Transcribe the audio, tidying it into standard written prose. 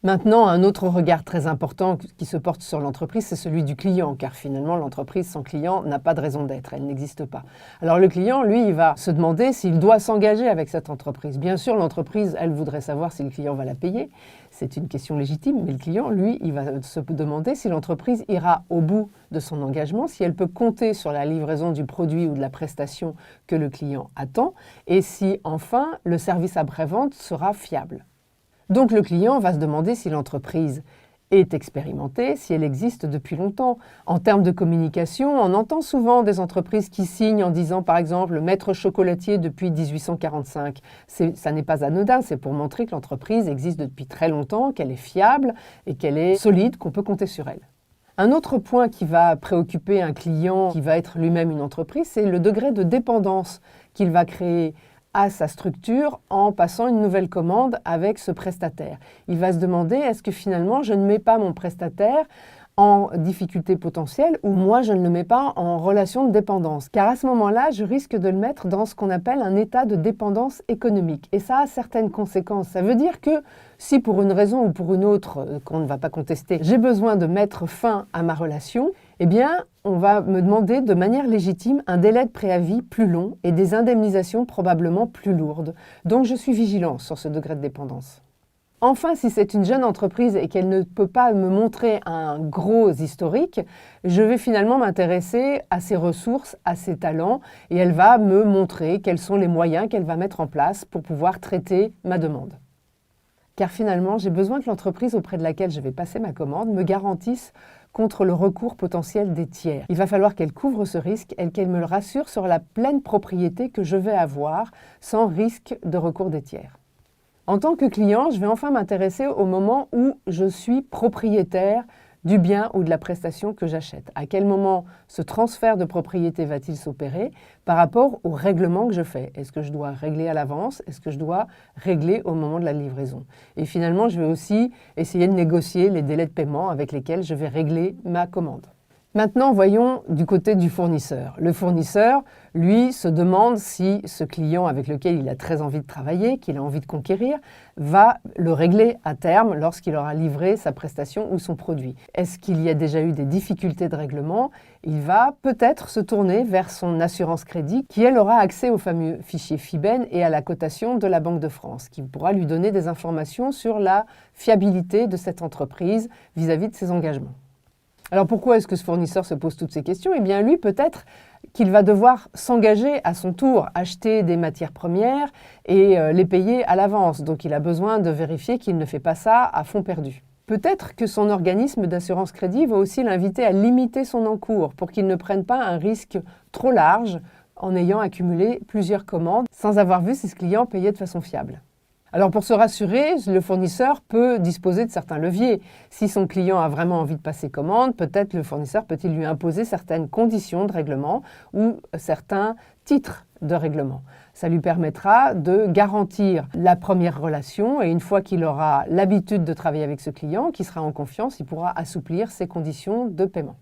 Maintenant, un autre regard très important qui se porte sur l'entreprise, c'est celui du client, car finalement, l'entreprise sans client n'a pas de raison d'être, elle n'existe pas. Alors le client, lui, il va se demander s'il doit s'engager avec cette entreprise. Bien sûr, l'entreprise, elle voudrait savoir si le client va la payer, c'est une question légitime, mais le client, lui, il va se demander si l'entreprise ira au bout de son engagement, si elle peut compter sur la livraison du produit ou de la prestation que le client attend, et si, enfin, le service après-vente sera fiable. Donc le client va se demander si l'entreprise est expérimentée, si elle existe depuis longtemps. En termes de communication, on entend souvent des entreprises qui signent en disant par exemple « maître chocolatier depuis 1845 ». Ça n'est pas anodin, c'est pour montrer que l'entreprise existe depuis très longtemps, qu'elle est fiable et qu'elle est solide, qu'on peut compter sur elle. Un autre point qui va préoccuper un client qui va être lui-même une entreprise, c'est le degré de dépendance qu'il va créer à sa structure en passant une nouvelle commande avec ce prestataire. Il va se demander, est-ce que finalement je ne mets pas mon prestataire en difficulté potentielle ou moi je ne le mets pas en relation de dépendance. Car à ce moment-là, je risque de le mettre dans ce qu'on appelle un état de dépendance économique. Et ça a certaines conséquences. Ça veut dire que si pour une raison ou pour une autre, qu'on ne va pas contester, j'ai besoin de mettre fin à ma relation, eh bien, on va me demander de manière légitime un délai de préavis plus long et des indemnisations probablement plus lourdes. Donc je suis vigilant sur ce degré de dépendance. Enfin, si c'est une jeune entreprise et qu'elle ne peut pas me montrer un gros historique, je vais finalement m'intéresser à ses ressources, à ses talents, et elle va me montrer quels sont les moyens qu'elle va mettre en place pour pouvoir traiter ma demande. Car finalement, j'ai besoin que l'entreprise auprès de laquelle je vais passer ma commande me garantisse contre le recours potentiel des tiers. Il va falloir qu'elle couvre ce risque et qu'elle me le rassure sur la pleine propriété que je vais avoir sans risque de recours des tiers. En tant que client, je vais enfin m'intéresser au moment où je suis propriétaire du bien ou de la prestation que j'achète. À quel moment ce transfert de propriété va-t-il s'opérer par rapport au règlement que je fais? Est-ce que je dois régler à l'avance? Est-ce que je dois régler au moment de la livraison? Et finalement, je vais aussi essayer de négocier les délais de paiement avec lesquels je vais régler ma commande. Maintenant, voyons du côté du fournisseur. Le fournisseur, lui, se demande si ce client avec lequel il a très envie de travailler, qu'il a envie de conquérir, va le régler à terme lorsqu'il aura livré sa prestation ou son produit. Est-ce qu'il y a déjà eu des difficultés de règlement? Il va peut-être se tourner vers son assurance crédit qui, elle, aura accès au fameux fichier FIBEN et à la cotation de la Banque de France, qui pourra lui donner des informations sur la fiabilité de cette entreprise vis-à-vis de ses engagements. Alors pourquoi est-ce que ce fournisseur se pose toutes ces questions? Eh bien lui, peut-être qu'il va devoir s'engager à son tour, acheter des matières premières et les payer à l'avance. Donc il a besoin de vérifier qu'il ne fait pas ça à fond perdu. Peut-être que son organisme d'assurance crédit va aussi l'inviter à limiter son encours pour qu'il ne prenne pas un risque trop large en ayant accumulé plusieurs commandes sans avoir vu si ce client payait de façon fiable. Alors pour se rassurer, le fournisseur peut disposer de certains leviers. Si son client a vraiment envie de passer commande, peut-être le fournisseur peut-il lui imposer certaines conditions de règlement ou certains titres de règlement. Ça lui permettra de garantir la première relation et une fois qu'il aura l'habitude de travailler avec ce client, qui sera en confiance, il pourra assouplir ses conditions de paiement.